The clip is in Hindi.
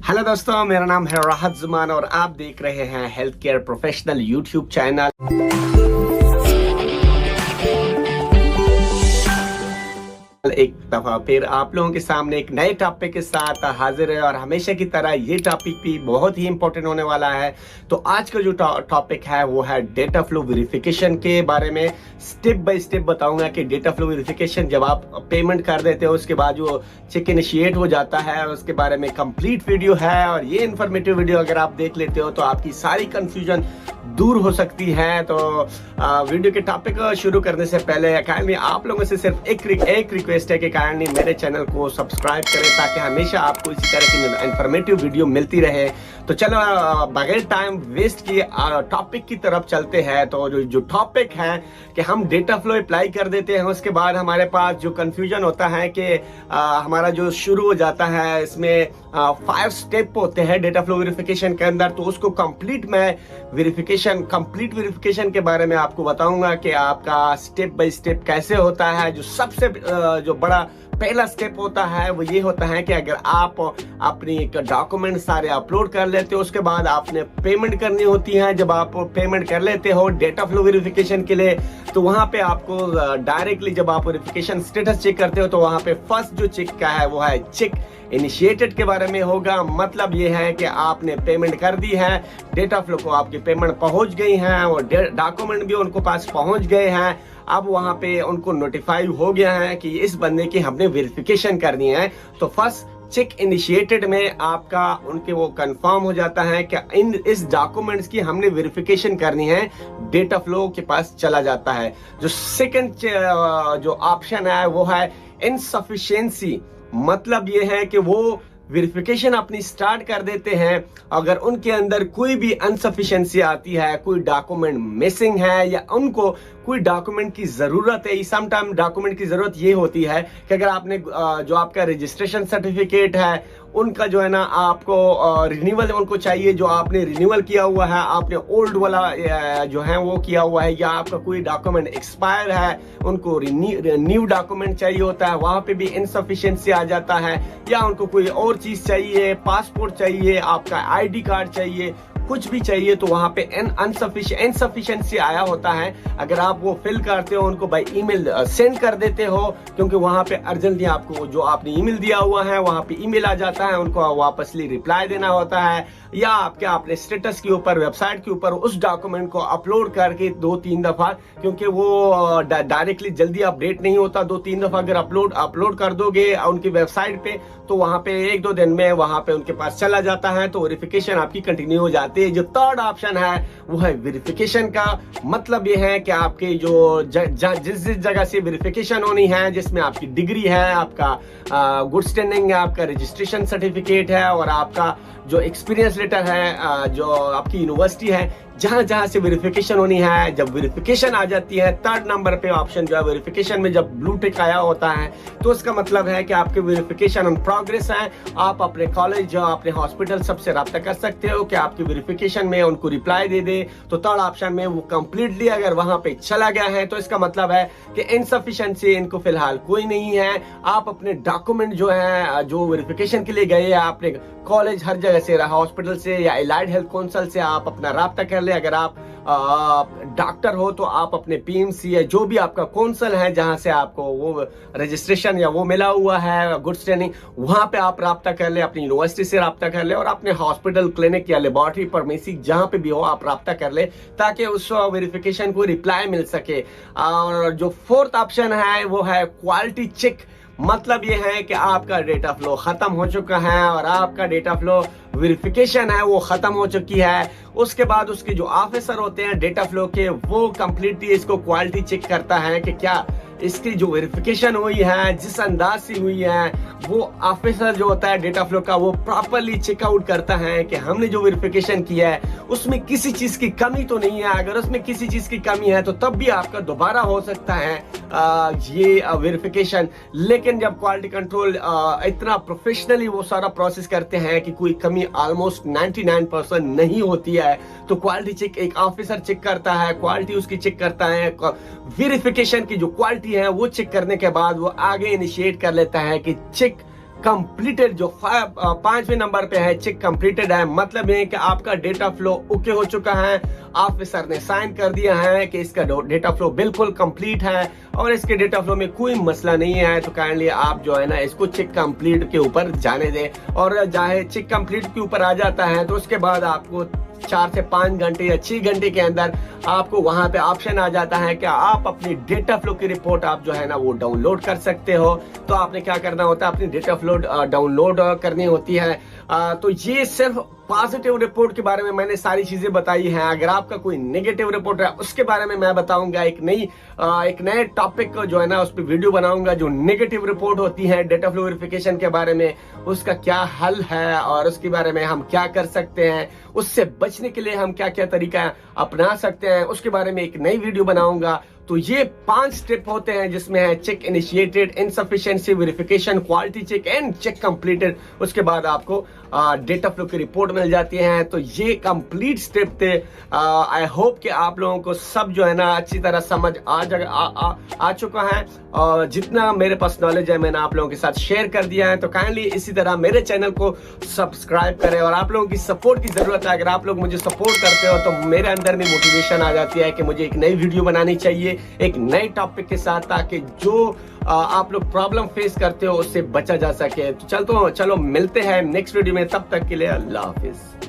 हेलो दोस्तों, मेरा नाम है राहत जुमान और आप देख रहे हैं health care professional YouTube channel. एक दफा फिर आप लोगों के सामने एक नए टॉपिक के साथ हाजिर है और हमेशा की तरह ये टॉपिक भी बहुत ही इंपॉर्टेंट होने वाला है। तो आज का जो टॉपिक है वो है डेटा फ्लो वेरिफिकेशन के बारे में। स्टेप बाय स्टेप बताऊंगा कि डेटा फ्लो वेरिफिकेशन जब आप पेमेंट कर देते हो उसके बाद जो चेक इनिशिएट हो जाता है उसके बारे में कंप्लीट वीडियो है। और ये इन्फॉर्मेटिव वीडियो अगर आप देख लेते हो तो आपकी सारी कंफ्यूजन दूर हो सकती है। तो वीडियो के टॉपिक शुरू करने से पहले काइंडली आप लोगों से सिर्फ एक रिक्वेस्ट है कि काइंडली मेरे चैनल को सब्सक्राइब करें ताकि हमेशा आपको इसी तरह की इंफॉर्मेटिव वीडियो मिलती रहे। तो चलो बगैर टाइम वेस्ट किए टॉपिक की तरफ चलते हैं। तो जो टॉपिक है कि हम डेटा फ्लो अप्लाई कर देते हैं उसके बाद हमारे पास जो कंफ्यूजन होता है कि हमारा जो शुरू हो जाता है इसमें 5 स्टेप होते हैं डेटा फ्लो वेरिफिकेशन के अंदर। तो उसको कंप्लीट वेरिफिकेशन के बारे में आपको बताऊंगा कि आपका स्टेप बाय स्टेप कैसे होता है। जो सबसे जो बड़ा पहला स्टेप होता है वो ये होता है कि अगर आप अपनी डॉक्यूमेंट सारे अपलोड कर लेते हो उसके बाद आपने पेमेंट करनी होती है। जब आप पेमेंट कर लेते हो डेटा फ्लो वेरिफिकेशन के लिए तो वहां पे आपको डायरेक्टली जब आप वेरिफिकेशन स्टेटस चेक करते हो तो वहां पे फर्स्ट जो चेक का है वो है चेक इनिशिएटेड के बारे में होगा। मतलब ये है कि आपने पेमेंट कर दी है, डेटा फ्लो को आपकी पेमेंट पहुंच गई है और डॉक्यूमेंट भी उनको पास पहुंच गए हैं। अब वहां पे उनको नोटिफाई हो गया है कि इस बंदे की हमने वेरिफिकेशन करनी है। तो फर्स्ट चेक इनिशिएटेड में आपका उनके वो कंफर्म हो जाता है कि इस डॉक्यूमेंट्स की हमने वेरिफिकेशन करनी है, डेटा फ्लो के पास चला जाता है। जो सेकंड जो ऑप्शन है वो है इनसफिशिएंसी। मतलब ये है कि वो वेरिफिकेशन अपनी स्टार्ट कर देते हैं, अगर उनके अंदर कोई भी अनसफिशिएंसी आती है, कोई डॉक्यूमेंट मिसिंग है या उनको कोई डॉक्यूमेंट की जरूरत है। समटाइम डॉक्यूमेंट की जरूरत ये होती है कि अगर आपने जो आपका रजिस्ट्रेशन सर्टिफिकेट है उनका जो है ना आपको रिन्यूअल उनको चाहिए, जो आपने रिन्यूअल किया हुआ है, आपने ओल्ड वाला जो है वो किया हुआ है, या आपका कोई डॉक्यूमेंट एक्सपायर है उनको न्यू डॉक्यूमेंट चाहिए होता है, वहां पे भी इनसफिशिएंसी आ जाता है। या उनको कोई और चीज चाहिए, पासपोर्ट चाहिए, आपका आईडी कार्ड चाहिए, कुछ भी चाहिए तो वहां पे इनसफिशिएंसी आया होता है। अगर आप वो फिल करते हो उनको बाय ईमेल सेंड कर देते हो क्योंकि वहां पे अर्जेंटली आपको जो आपने ईमेल दिया हुआ है वहां पे ईमेल आ जाता है, उनको वापसली रिप्लाई देना होता है। या आपके अपने स्टेटस के ऊपर वेबसाइट के ऊपर उस डॉक्यूमेंट को अपलोड करके 2-3 दफा, क्योंकि वो डायरेक्टली जल्दी अपडेट नहीं होता, 2-3 दफा अगर अपलोड कर दोगे उनकी वेबसाइट पे तो वहां पे 1-2 दिन में वहां पे उनके पास चला जाता है, तो वेरिफिकेशन आपकी कंटिन्यू हो जाती है। जो थर्ड ऑप्शन है वो है वेरिफिकेशन का। मतलब ये है कि आपके जो जिस जगह से वेरिफिकेशन होनी है, जिसमें आपकी डिग्री है, आपका गुड स्टैंडिंग है, आपका रजिस्ट्रेशन सर्टिफिकेट है और आपका जो एक्सपीरियंस लेटर है, जो आपकी यूनिवर्सिटी है, जहां जहां से वेरिफिकेशन होनी है, जब वेरिफिकेशन आ जाती है थर्ड नंबर पे ऑप्शन जो है वेरिफिकेशन में जब ब्लू टिक आया होता है तो उसका मतलब है कि आपके वेरिफिकेशन ऑन प्रोग्रेस है। आप अपने कॉलेज या अपने हॉस्पिटल सबसे रब्ता कर सकते हो कि आपकी वेरिफिकेशन में उनको रिप्लाई दे दे। तो थर्ड ऑप्शन में वो कंप्लीटली अगर वहां पे चला गया है तो इसका मतलब है कि इनसफिशिएंसी इनको फिलहाल कोई नहीं है। आप अपने डॉक्यूमेंट जो है जो वेरिफिकेशन के लिए गए आपने कॉलेज हर जगह से, हॉस्पिटल से या एलाइड हेल्थ काउंसिल से आप अपना राब्ता कर ले। अगर आप डॉक्टर हो तो आप अपने पीएमसी या जो भी आपका काउंसिल है जहां से आपको वो रजिस्ट्रेशन या वो मिला हुआ है गुड स्टैंडिंग, वहां पे आप राब्ता कर ले, अपनी यूनिवर्सिटी से राब्ता कर ले और अपने हॉस्पिटल, क्लिनिक या लेबोरेटरी फार्मेसी जहां पे भी हो आप राब्ता कर ले ताकि उस वेरिफिकेशन को रिप्लाई मिल सके। और जो फोर्थ ऑप्शन है वो है क्वालिटी चेक। मतलब ये है कि आपका डेटा फ्लो खत्म हो चुका है और आपका डेटा फ्लो वेरिफिकेशन है वो खत्म हो चुकी है। उसके बाद उसके जो ऑफिसर होते हैं डेटा फ्लो के वो कंप्लीटली इसको क्वालिटी चेक करता है कि क्या इसकी जो वेरिफिकेशन हुई है जिस अंदाज से हुई है वो ऑफिसर जो होता है डेटा फ्लो का वो प्रॉपरली चेकआउट करता है कि हमने जो वेरिफिकेशन किया है उसमें किसी चीज की कमी तो नहीं है। अगर उसमें किसी चीज की कमी है तो तब भी आपका दोबारा हो सकता है ये वेरिफिकेशन। लेकिन जब क्वालिटी कंट्रोल इतना प्रोफेशनली वो सारा प्रोसेस करते हैं कि कोई कमी ऑलमोस्ट 99% नहीं होती है, तो क्वालिटी चेक एक ऑफिसर चेक करता है, क्वालिटी उसकी चेक करता है, वेरिफिकेशन की जो क्वालिटी है वो चेक करने के बाद वो आगे इनिशिएट कर लेता है कि चेक कंप्लीटेड जो 5वें नंबर पे है चेक कंप्लीटेड है, मतलब है कि आपका डेटा फ्लो ओके हो चुका है, ऑफिसर ने साइन कर दिया है कि इसका डेटा फ्लो बिल्कुल कंप्लीट है और इसके डेटा फ्लो में कोई मसला नहीं है, तो काइंडली आप जो है ना इसको चेक कंप्लीट के ऊपर जाने दें। और चाहे चेक कंप्लीट के ऊपर आ जाता है तो उसके बाद आपको 4 से 5 घंटे या 6 घंटे के अंदर आपको वहां पे ऑप्शन आ जाता है कि आप अपनी डेटा फ्लो की रिपोर्ट आप जो है ना वो डाउनलोड कर सकते हो। तो आपने क्या करना होता है, अपनी डेटा फ्लो डाउनलोड करनी होती है। तो ये सिर्फ पॉजिटिव रिपोर्ट के बारे में मैंने सारी चीजें बताई हैं। अगर आपका कोई नेगेटिव रिपोर्ट है उसके बारे में मैं बताऊंगा, एक नए टॉपिक जो है ना उस पर वीडियो बनाऊंगा। जो नेगेटिव रिपोर्ट होती है डेटा फ्लो वेरिफिकेशन के बारे में, उसका क्या हल है और उसके बारे में हम क्या कर सकते हैं, उससे बचने के लिए हम क्या क्या तरीका अपना सकते हैं, उसके बारे में एक नई वीडियो बनाऊंगा। तो ये 5 स्टेप होते हैं जिसमें है check initiated, insufficiency verification, quality check and check completed. उसके बाद आपको डेटा फ्लो की रिपोर्ट मिल जाती है। तो ये कंप्लीट स्टेप थे। आई होप कि आप लोगों को सब जो है ना अच्छी तरह समझ आ चुका है और जितना मेरे पास नॉलेज है मैंने आप लोगों के साथ शेयर कर दिया है। तो काइंडली इसी तरह मेरे चैनल को सब्सक्राइब करें और आप लोगों की सपोर्ट की जरूरत है। अगर आप लोग मुझे सपोर्ट करते हो तो मेरे अंदर में मोटिवेशन आ जाती है कि मुझे एक नई वीडियो बनानी चाहिए एक नए टॉपिक के साथ, ताकि जो आप लोग प्रॉब्लम फेस करते हो उससे बचा जा सके। तो चलो मिलते हैं नेक्स्ट वीडियो में, तब तक के लिए अल्लाह हाफिज।